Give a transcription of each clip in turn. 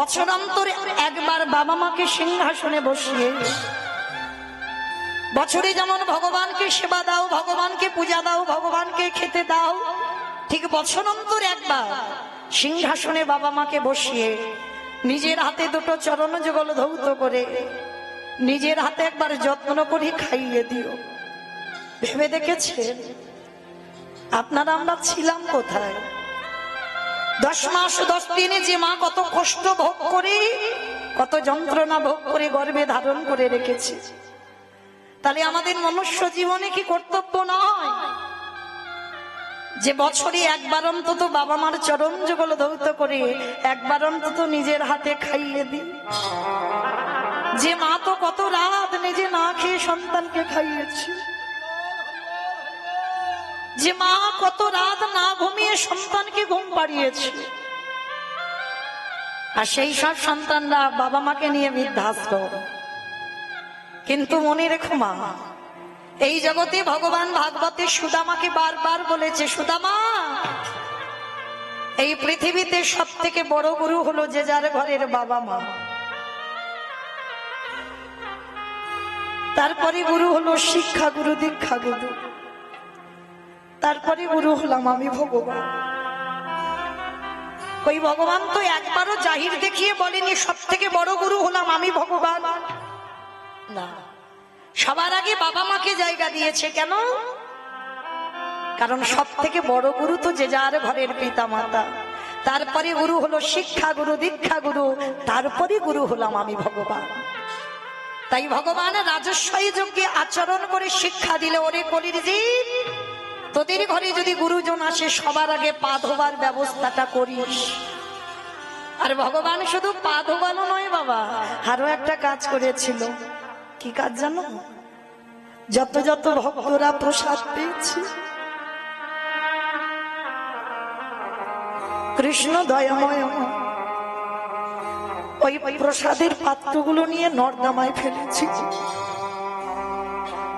বছরান্তরে একবার বাবা মাকে সিংহাসনে বসিয়ে, বছরে যেমন ভগবানকে সেবা দাও, ভগবানকে পূজা দাও, ভগবানকে খেতে দাও, ঠিক বছরান্তরে একবার সিংহাসনে বাবা মাকে বসিয়ে নিজের হাতে দুটো চরণ যুগল ধৌত করে নিজের হাতে একবার যত্ন করে খাইয়ে দিও। ভেবে দেখেছেন আপনারা আমরা ছিলাম কোথায়? 10 মাস 10 দিনে যে মা কত কষ্ট ভোগ করে, কত যন্ত্রণা ভোগ করে গর্ভে ধারণ করে রেখেছে। তাহলে আমাদের মনুষ্য জীবনে কি কর্তব্য নয় যে বছরে একবার অন্তত বাবা মার চরণ যুগল ধৌত করে একবার অন্তত নিজের হাতে খাইয়ে দিই? যে মা তো কত রাত নিজে না খেয়ে সন্তানকে খাইয়েছে, যে মা কত রাত না ঘুমিয়ে সন্তানকে ঘুম পাড়িয়েছে, আর সেই সব সন্তানরা বাবা মাকে নিয়ে বিধ্বস্ত। কিন্তু মনে রেখো মা, এই জগতে ভগবান ভাগবতে সুদামাকে বারবার বলেছে, সুদামা এই পৃথিবীতে সব থেকে বড় গুরু হলো যে যার ঘরের বাবা মা। তারপরে গুরু হলো শিক্ষা গুরু, দীক্ষা গুরু, তারপরে গুরু হলাম আমি ভগবান। ওই ভগবান তো একবারও জাহির দেখিয়ে বলেনি সব থেকে বড় গুরু হলাম আমি ভগবান, না। সবার আগে বাবা মাকে জায়গা দিয়েছে। কেন? কারণ সব থেকে বড় গুরু তো যে যার ঘরের পিতা মাতা। তারপরে গুরু হলো শিক্ষা গুরু, দীক্ষা গুরু, তারপরে গুরু হলাম আমি ভগবান। তাই ভগবান রাজস্বী যজ্ঞে আচরণ করে শিক্ষা দিলে, ওরে কলির জীব তোদের ঘরে যদি গুরুজন আসে সবার আগে পা ধোবার ব্যবস্থাটা করিস। আর ভগবান শুধু পা ধোবানো নয় বাবা, আরো একটা কাজ করেছিল। কি কাজ জানো? যত যত ভক্তরা প্রসাদ পেয়েছে, কৃষ্ণ দয়াময় ওই প্রসাদের পাত্রগুলো নিয়ে নর্দমায় ফেলেছি।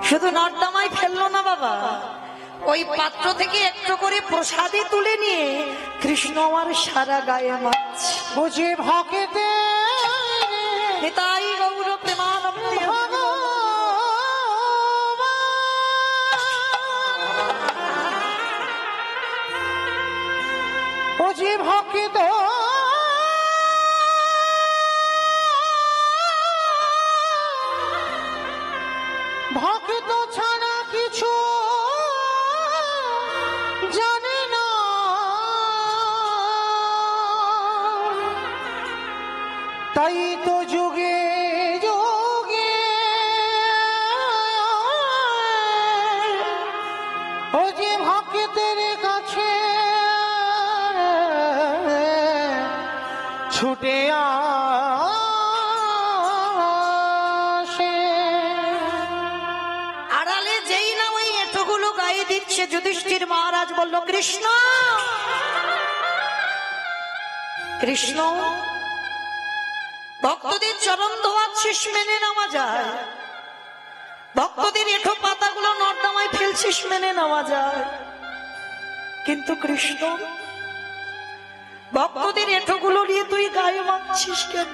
শুধু নর্দমায় ফেললো না বাবা, ওই পাত্র থেকে একটু করে প্রসাদে তুলে নিয়ে কৃষ্ণ আমার সারা গায়ে মারছে। বুঝে ভকেতে তাই গৌর প্রেমানন্দ বুঝে ভকিত ভকিত ছাড়া কিছু জানে না। তাই তো যুগে যুগে ও যে ভক্তের কাছে ছুটে আসে। আড়ালে যেই না ওই এতগুলো গায়ে দিচ্ছে, যুধিষ্ঠির মহারাজ বলল, কৃষ্ণ কৃষ্ণ ভক্তদের চরণ ধোয়াচ্ছিস, মেনে নেওয়া যায়। ভক্তদের এঁঠো পাতাগুলো নর্দমায় ফেলছিস, মেনে নেওয়া যায়। কিন্তু কৃষ্ণ ভক্তদের এঁঠোগুলো নিয়ে তুই গায়ে মারছিস কেন?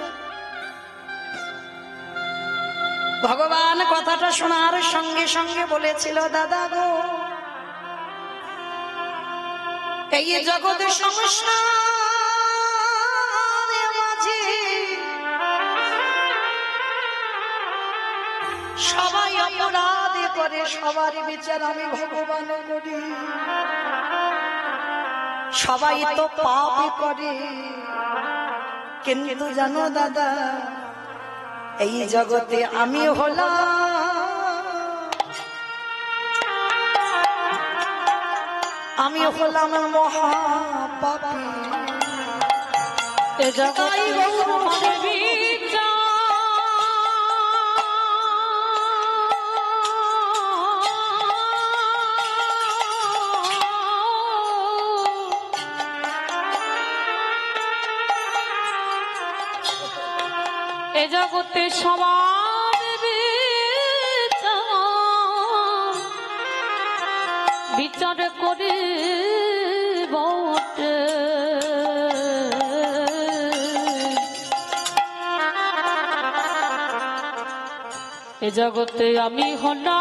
ভগবান কথাটা শোনার সঙ্গে সঙ্গে বলেছিল, দাদা গো, এই জগতে সংসার মাঝে সবাই অপরাধ করে, সবার বিচার আমি ভগবান করি। সবাই তো পাপ করে, কিন্তু জানো দাদা, এই জগতে আমি হলাম মহাপাপী। এ জগতে এ জগতে সবার বিচার করে বটে। এ জগতে আমি হলাম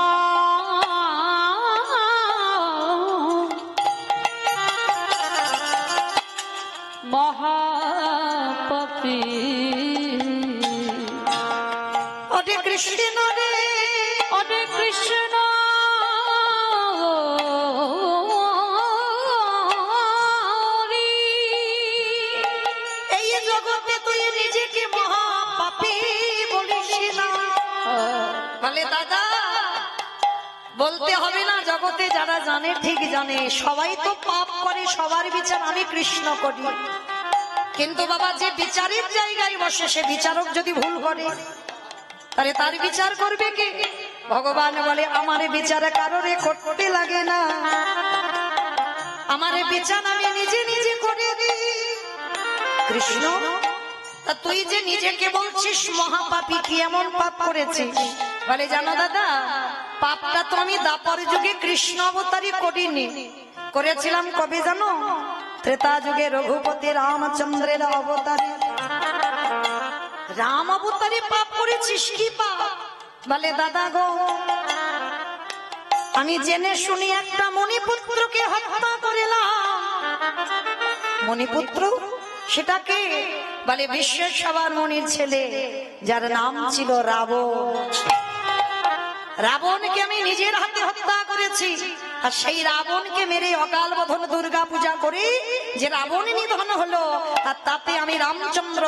মহাপাপী। ওরে কৃষ্ণ রে, ওরে কৃষ্ণ এই জগতে তুই নিজেকে মহাপাপী বলিস না। বলে দাদা বলতে হবে না, জগতে যারা জানে ঠিক জানে, সবাই তো পাপ করে, সবার বিচার আমি কৃষ্ণ করি। কিন্তু বাবা যে বিচারের জায়গায় বসে সে বিচারক যদি ভুল করে তাহলে তার বিচার করবে কে? ভগবান বলে আমার বিচার কারোরে করতে লাগে না, আমার বিচার আমি নিজে নিজে করে দিই। কৃষ্ণ তা তুই যে নিজেকে বলছিস মহাপাপী, কি এমন পাপ করেছিস? বলে জানো দাদা, পাপটা তো আমি দাপর যুগে কৃষ্ণ অবতারই করিনি, করেছিলাম কবে জানো? ত্রেতা যুগে রঘুপতি রামচন্দ্রের অবতারে। রাম অবতারে পাপ করেছিস, কি পাপ? বলে দাদা গো, আমি জেনে শুনি একটা মণিপুত্রকে হত্যা করিলাম। মণিপুত্র সেটাকে? বলে বিশ্বের সবার মনির ছেলে, যার নাম ছিল রাবণ। রাবণকে আমি নিজের হাতে হত্যা করেছি। আর সেই রাবণকে মেরে অকাল বোধন দুর্গা পূজা করি, যে রাবণ নিধন হলো, আর তাতে আমি রামচন্দ্র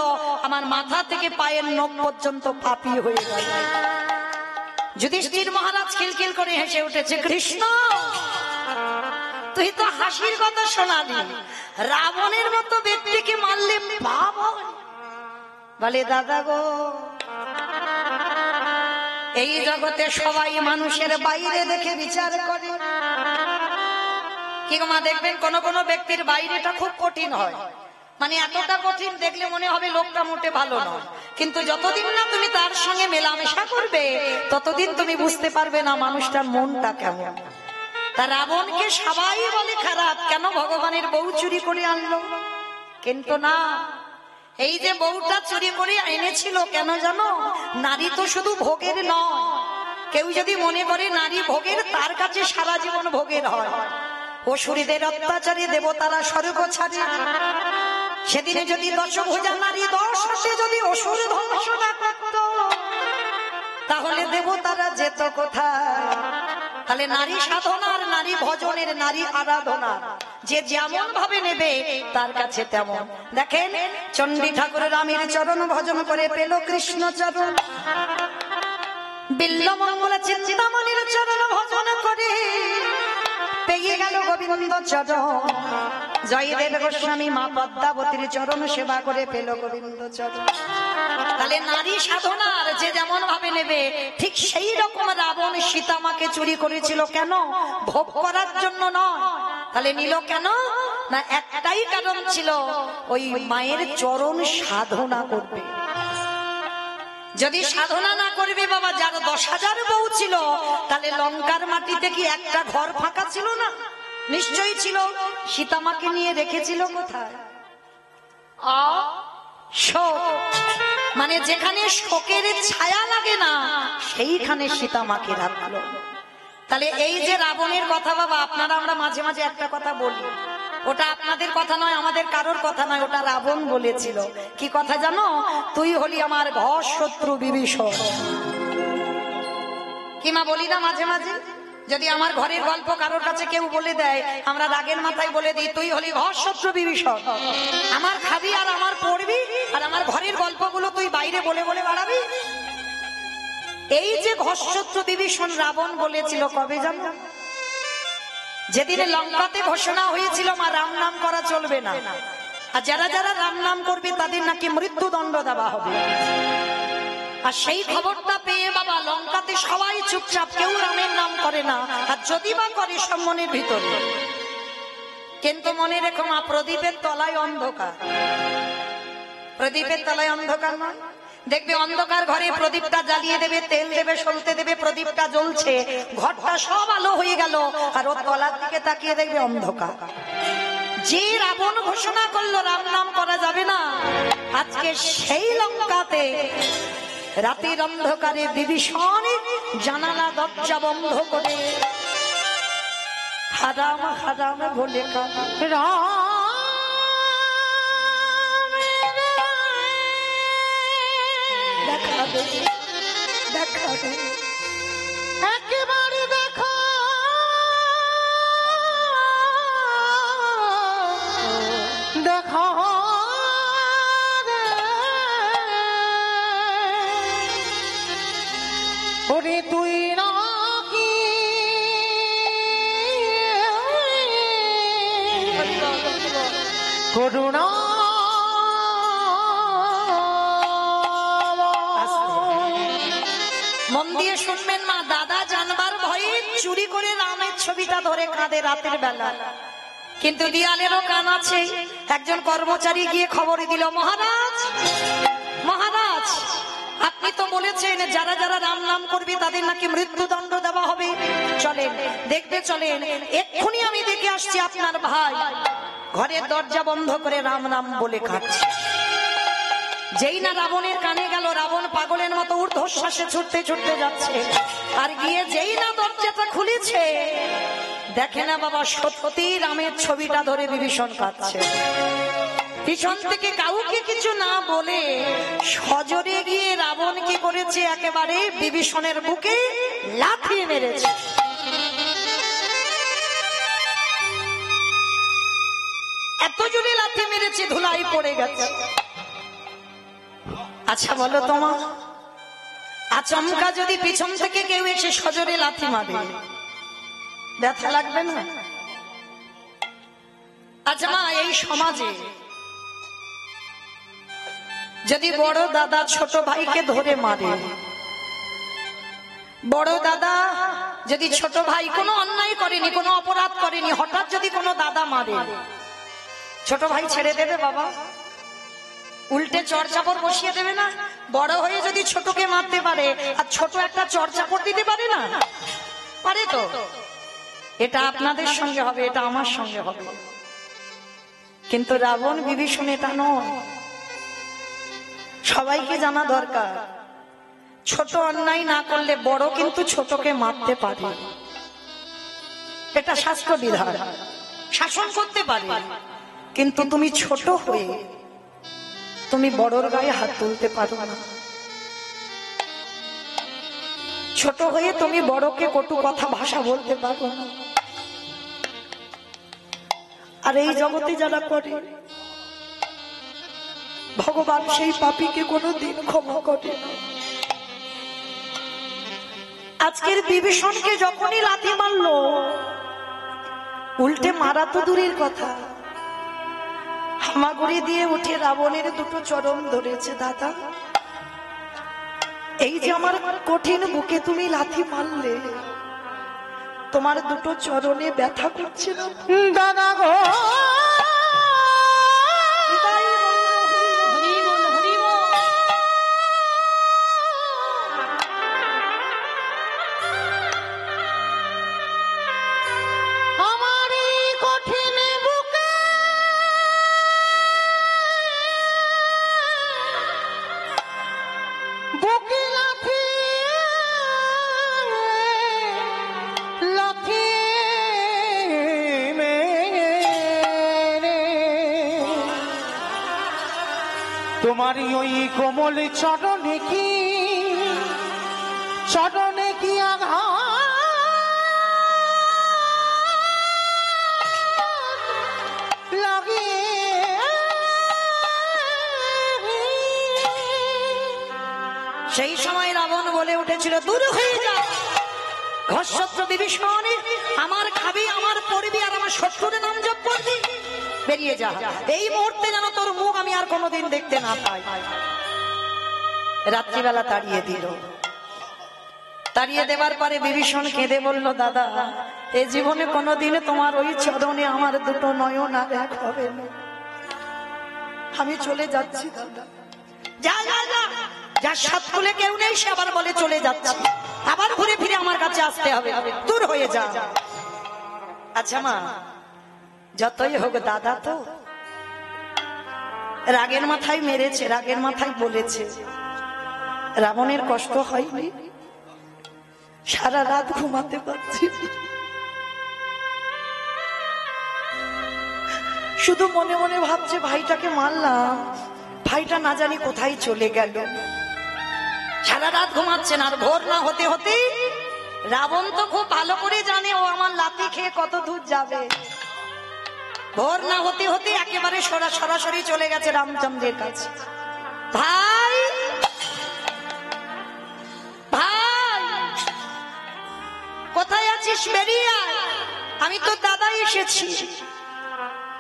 আমার মাথা থেকে পায়ের নখ পর্যন্ত পাপী হয়ে গেল। যুধিষ্ঠির মহারাজ খিলখিল করে হেসে উঠেছে, কৃষ্ণ তুই তো হাসির কথা শোনালি, রাবণের মতো ব্যক্তিকে মারলে পাপ হয়? বলে দাদা গো, এই জগতে সবাই মানুষের বাইরে দেখে বিচার করে। কি গো মা, দেখবেন কোন কোন ব্যক্তির বাইরেটা খুব কঠিন হয়, মানে এতটা কঠিন দেখলে মনে হবে লোকটা মোটে ভালো নয়, কিন্তু যতদিন না তুমি তার সঙ্গে মেলামেশা করবে ততদিন তুমি বুঝতে পারবে না মানুষটার মনটা কেমন। তা রাবণকে সবাই বলে খারাপ, কেন? ভগবানের বউ চুরি করে আনলো। কিন্তু না, এই যে বউটা চুরি করে এনেছিল কেন জানো? নারী তো শুধু ভোগের নয়, কেউ যদি মনে করে নারী ভোগের, তার কাছে সারা জীবন ভোগের হয়। অসুরীদের অত্যাচারে দেবতারা স্বর্গ ছাড়ে। সেদিনে যদি দশভুজা নারী 10 হাতে যদি অসুর ধ্বংস না করত, তাহলে দেবতারা যেত কোথায়? তাহলে নারী সাধনার, নারী ভজনের, নারী আরাধনার যে যেমন ভাবে নেবে তার কাছে তেমন। দেখেন চণ্ডী ঠাকুর রামের চরণ ভজন করে পেল কৃষ্ণ চরণ, বিল্লমঙ্গল চিন্তামণির চরণ ভজন করে পেয়ে গেল গোবিন্দ চরণ। জয়দেব গোস্বামী মা পদ্মাবতীর চরণ সেবা করে পেল গোবিন্দ চরণ। তাহলে নারী সাধনার যে যেমন ভাবে নেবে, ঠিক সেই রকম রাবণ সীতামাকে চুরি করেছিল, কেন? ভোগ করার জন্য নয়। তাহলে নিল কেন? না একটাই কারণ ছিল, ওই মায়ের চরণ সাধনা করবে। যদি সাধনা না করবে বাবা, যার 10,000 বউ ছিল, তাহলে লঙ্কার মাটিতে কি একটা ঘর ফাঁকা ছিল না? নিশ্চয়ই ছিল। সীতামাকে নিয়ে রেখেছিল কোথায়? শোক, মানে যেখানে শোকের ছায়া লাগে না সেইখানে সীতামাকে রাখলো। তাহলে এই যে রাবণের কথা বাবা, আপনারা আমরা মাঝে মাঝে একটা কথা বলি, ওটা আপনাদের কথা নয়, আমাদের কারোর কথা নয়, ওটা রাবণ বলেছিল। কি কথা জানো? তুই হলি আমার ঘর শত্রু বিভীষণ। কি মা বলি না মাঝে মাঝে? যদি আমার ঘরের গল্প কারোর কাছে কেউ বলে দেয়, আমরা রাগের মাথায় বলে দিই, তুই হলি ঘর শত্রু বিভীষণ। আমার খাবি আর আমার পড়বি, আর আমার ঘরের গল্পগুলো তুই বাইরে বলে বলে বাড়াবি। এই যে ঘর শত্রু বিভীষণ রাবণ বলেছিল কবে জানো? যেদিনে লঙ্কাতে ঘোষণা হয়েছিল মা রাম নাম করা চলবে না, আর যারা যারা রাম নাম করবে তাদের নাকি মৃত্যুদণ্ড দেওয়া হবে। আর সেই খবরটা পেয়ে বাবা লঙ্কাতে সবাই চুপচাপ, কেউ রামের নাম করে না, আর যদি বা করে সব মনের ভিতরে। কিন্তু মনে রেখো মা, প্রদীপের তলায় অন্ধকার। প্রদীপের তলায় অন্ধকার নয়, দেখবে অন্ধকার ঘরে প্রদীপটা জ্বালিয়ে দেবে, তেল দেবে, সলতে দেবে, প্রদীপটা জ্বলছে, ঘরটা সব আলো হয়ে গেল, আর ওর তলার দিকে তাকিয়ে দেখবে অন্ধকার। যে রাবণ ঘোষণা করলো রাম নাম করা যাবে না, আজকে সেই লঙ্কাতে রাতের অন্ধকারে বিভীষণ জানালা দরজা বন্ধ করে হারাম হারাম বলে কাঁদে। দেখা দে, দেখা দে, একেবারে দেখা দেখা ওরে তুই নাকি করুণা মন দিয়ে শুনবেন মা। দাদা জানবার ভয়ে চুরি করে রামের ছবিটা ধরে কাঁদে রাতের বেলা, কিন্তু দিয়ালেরও কান আছে। একজন কর্মচারী গিয়ে খবর দিল, মহারাজ মহারাজ, আপনি তো বলেছেন যারা যারা রাম নাম করবে তাদের নাকি মৃত্যুদণ্ড দেওয়া হবে। চলেন দেখতে চলেন, এক্ষুনি আমি দেখে আসছি আপনার ভাই ঘরের দরজা বন্ধ করে রাম নাম বলে কাঁদছে। যেই না রাবণের কানে গেল, রাবণ পাগলের মতো ঊর্ধ্বশ্বাসে ছুটতে ছুটতে যাচ্ছে। আর গিয়ে যেই না দরজাটা খুলেছে, দেখে না বাবা সত্যি রামের ছবিটা ধরে বিভীষণ কাঁদছে। পিছন থেকে কাউকে কিছু না বলে সজোরে গিয়ে রাবণ কি করেছে, একেবারে বিভীষণের বুকে লাথি মেরেছে। এত জোরে লাথি মেরেছে ধুলাই পড়ে গেছে। আচ্ছা বলো তোমা, আচমকা যদি পিছন থেকে কেউ এসে সজোরে লাথি মারে, ব্যথা লাগবে না? আচ্ছা মা, এই সমাজে যদি বড় দাদা ছোট ভাইকে ধরে মারে, বড় দাদা যদি ছোট ভাই কোনো অন্যায় করেনি, কোনো অপরাধ করেনি, হঠাৎ যদি কোনো দাদা মারে, ছোট ভাই ছেড়ে দেবে বাবা? উল্টে চড়চাপড় বসিয়ে দেবে না? বড় হয়ে যদি ছোটকে মারতে পারে, আর ছোট একটা চড়চাপড় দিতে পারে না? পারে তো। এটা আপনাদের সঙ্গে হবে, এটা আমার সঙ্গে হবে, কিন্তু রাবণ বিভীষণ এটা নয়। সবাইকে জানা দরকার, ছোট অন্যায় না করলে বড় কিন্তু ছোটকে মারতে পারে। এটা শাস্ত্র বিধান, শাসন করতে পারে। কিন্তু তুমি ছোট হয়ে তুমি বড়র গায়ে হাত তুলতে পারো না। ছোট হয়ে তুমি বড়কে কটু কথা ভাষা বলতে পারো না। আর এই জগতে যারা করে, ভগবান সেই পাপীকে কোনোদিন ক্ষমা করে না। আজকের বিভীষণকে যখনই লাথি মারলো, উল্টে মারা তো দূরের কথা, হামাগুড়ি দিয়ে উঠে রাবণের দুটো চরণ ধরেছে। দাদা, এই যে আমার কঠিন বুকে তুমি লাথি মারলে, তোমার দুটো চরণে ব্যথা করছে না? দাদা গো আমার এই কঠিন বুকে বুকে লাথি লাথি মেরে তোমারই ওই কোমল চরণে কি আঘাত লাগে। সেই সময় রাবণ বলে উঠেছিল, দূর হয়ে যা ঘরশত্রু বিভীষণ, আমার খাবি, আমার পড়বি, আর আমার শত্রুর নাম জপ করবি, বেরিয়ে যা। এই মুহূর্তে যেন তোর মুখ আমি আর কোনোদিন দেখতে না পাই। রাত্রিবেলা তাড়িয়ে দিল। তাড়িয়ে দেবার পরে বিভীষণ কেঁদে বলল, দাদা, এই জীবনে কোনোদিন তোমার ওই চরণে আমার দুটো নয়ন আর এক হবে না। আমি চলে যাচ্ছি দাদা। যা যা যা, যার সাত খুলে কেউ নেই সে আবার বলে চলে যাচ্ছে, আবার ঘুরে ফিরে আমার কাছে আসতে হবে, দূর হয়ে যা। আচ্ছা মা, যতই হোক দাদা তো রাগের মাথায় মেরেছে, রাগের মাথায় বলেছে, রাবণের কষ্ট হয়নি? সারা রাত ঘুমাতে পারছি না। শুধু মনে মনে ভাবছে ভাইটাকে মারলাম, ভাইটা না জানি কোথায় চলে গেল। সারা রাত ঘুমাচ্ছেন। আর ভোর না হতে হতে রাবণ তো খুব ভালো করে জানে ও আমার লাথি খেয়ে কত দূর যাবে। ভোর না হতে হতে একেবারে সরাসরি চলে গেছে রামচন্দ্রের কাছে। ভাই ভাই কোথায় আছিস, বেরিয়ে আয়, আমি তো দাদা এসেছি।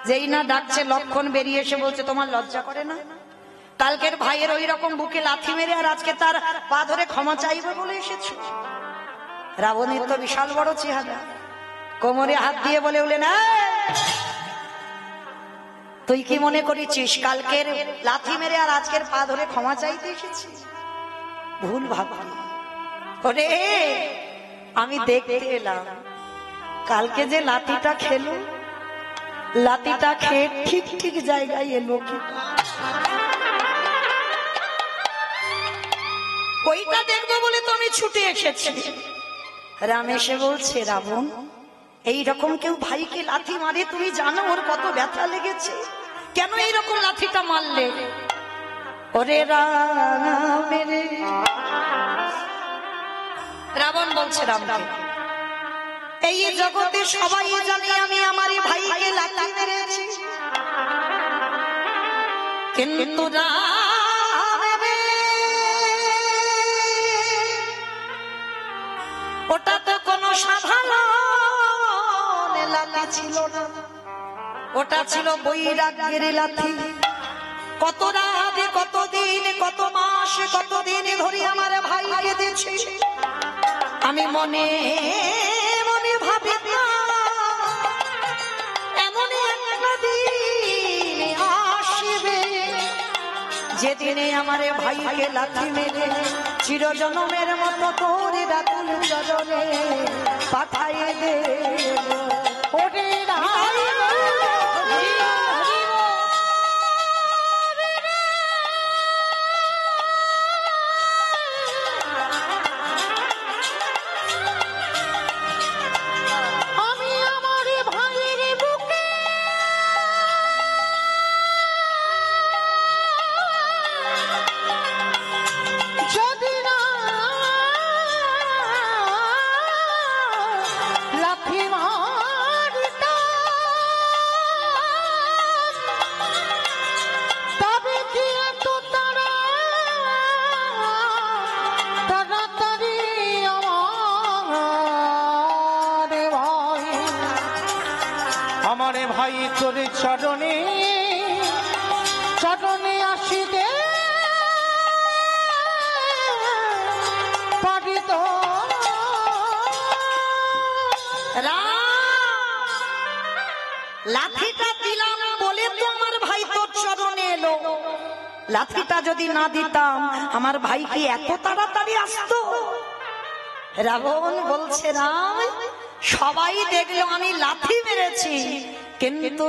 যেই না ডাকছে লক্ষণ বেরিয়ে এসে বলছে তোমার লজ্জা করে না? কালকের ভাইয়ের ওই রকম বুকে লাথি মেরে আর আজকে তার পা ধরে ক্ষমা চাইবে বলে এসেছো। রাবণের তো বিশাল বড় চেহারা, কোমরে হাত দিয়ে বলে উঠলেন তুই কি মনে করেছিস কালকের লাথি মেরে আর আজকের পা ধরে ক্ষমা চাইতে এসেছি? ভুল ভাবলি। ওরে আমি দেখতে এলাম কালকে যে লাঠিটা খেলো, লাঠিটা খেয়ে ঠিক ঠিক জায়গায় এলো কি ওইটা দেখবো বলে তো আমি ছুটে এসেছি। রাম এসে বলছে রাবণ এইরকম কেউ ভাইকে লাথি মারে তুমি জানো ওর কত ব্যথা লেগেছে, কেন এইরকম লাথিটা মারলে? ওরে রাম রে, রাবণ বলছে রামকে এই জগতে সবাই জানে আমি আমার ভাইকে লাথি মেরেছি, কিন্তু ওটা তো কোনো সাধারণ লাথি ছিল না, ওটা ছিল বৈরাগ্যের লাথি। কত রাত, কত দিন, কত মাস, কত দিন ধরে আমার ভাই কেঁদেছে। আমি মনে মনে ভাবি এমন একটা দিন আসবে যেদিনে আমার ভাইকে লাথি মেরে চিরজনমের মতো তোর রাতুল চরণে পাঠাইয়ে দেব। ওরে ভাই তোর চরণে চরণে আসিতে পারিত। লাঠিটা দিলাম বলে তো আমার ভাই তোর চরণে এলো, লাঠিটা যদি না দিতাম আমার ভাই কি এত তাড়াতাড়ি আসতো? রাবণ বলছে রাম সবাই দেখলো আমি লাঠি মেরেছি, কিন্তু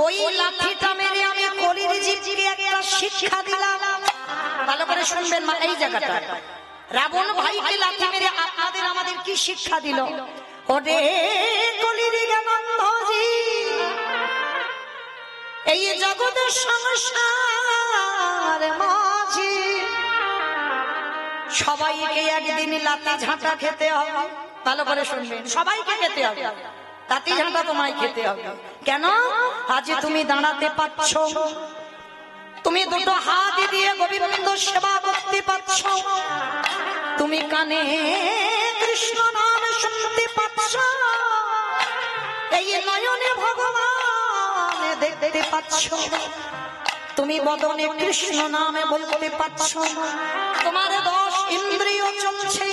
ওই লাঠিটা মেরে আমি কলির জীবকে একটা শিক্ষা দিলাম। ভালো করে শুনবেন মা এই জায়গাটা। রাবণ ভাইকে লাঠি মেরে আপনাদের আমাদের কি শিক্ষা দিল? ওরে কলির জ্ঞানন্ধজি, এই জগতের সংসার মাঝি সবাইকে একদিন লাঠি ঝাঁটা খেতে হবে। ভালো করে শুনবেন, সবাইকে খেতে হবে, লাঠি ঝাঁটা তোমায় খেতে হবে। কেন? আজ তুমি দাঁড়াতে পারছ, তুমি দুটো হাত দিয়ে গোবিন্দ সেবা করতে পারছ, তুমি কানে কৃষ্ণ নাম শুনতে পারছ, এই নয়নে ভগবান দেখতে পাচ্ছ, তুমি বদনে কৃষ্ণ নামে বলতে পারছ, তোমার 10 ইন্দ্রিয় চলছে,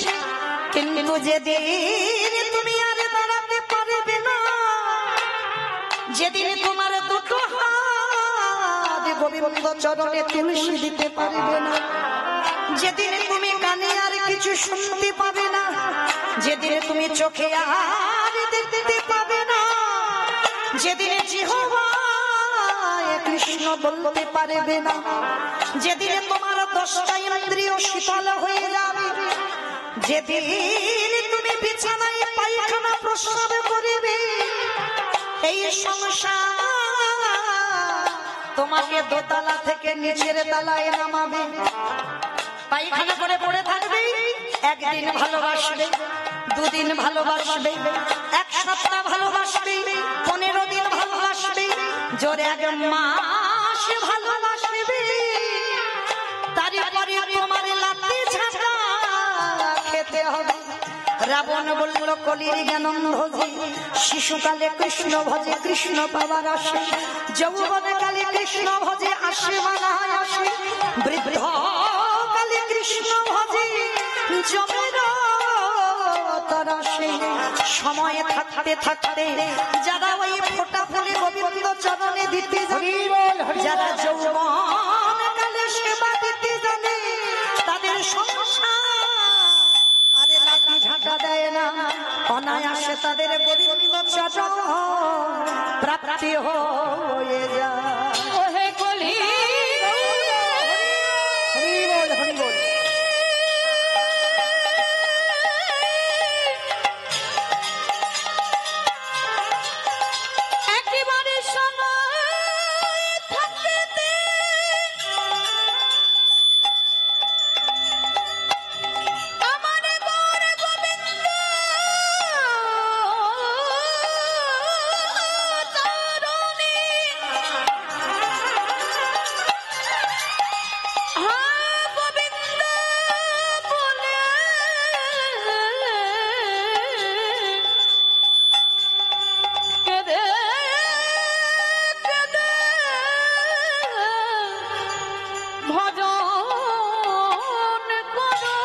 কিন্তু যেদিন তুমি আর দাঁড়াতে পারবে না, যেদিন তোমার দুটো হাত গোবিন্দ চরণে তুলসী দিতে পারবে না, যেদিন তুমি কানে আর কিছু শুনতে পাবে না, যেদিন তুমি চোখে আর দেখতে পাবে না, যেদিন জিহ্বায় কৃষ্ণ বলতে পারবে না, যেদিন তোমার 10টা ইন্দ্রিয় শীতল হয়ে যাবে। যেদিন তুমি বিছানায় পায়খানা প্রস্রাব করিবে, এই সংসার তোমাকে দোতলা থেকে নিচের তলায় নামাবে। পায়খানা করে পড়ে থাকবে, একদিন ভালোবাসবে, দুদিন ভালোবাসবে, এক সপ্তাহ ভালোবাসবে, 15 দিন ভালোবাসবে, জোরে 1 মাস ভালোবাসবে। তারপরে তোমার লাঠি ঝাঁটা খেতে হবে। রাবণ বলল কলির জ্ঞানন্ধজি, শিশুকালে কৃষ্ণ ভজে কৃষ্ণ পাবার আসে, যৌবনে কালে কৃষ্ণ ভজে আসে মানা আসে, বৃদ্ধ কালে কৃষ্ণ ভজে জমের তরসে। সময় থাকতে থাকতে যারা ওই ফোঁটা ফুলে গোবিন্দ চরণে দিতে জানে, যারা যৌবন কালে সেবা দিতে জানে, তাদের সংসার আরে লাঠি ঝাঁটা দেয় না, অনায়াসে তাদের গোবিন্দ চরণ প্রাপ্তি হয়ে যায়। ওহে কলি একেবারে সময় থাকতে আমার গৌর গোবিন্দ চরণে গোবিন্দ বলে কেঁদে কেঁদে ভজন করো।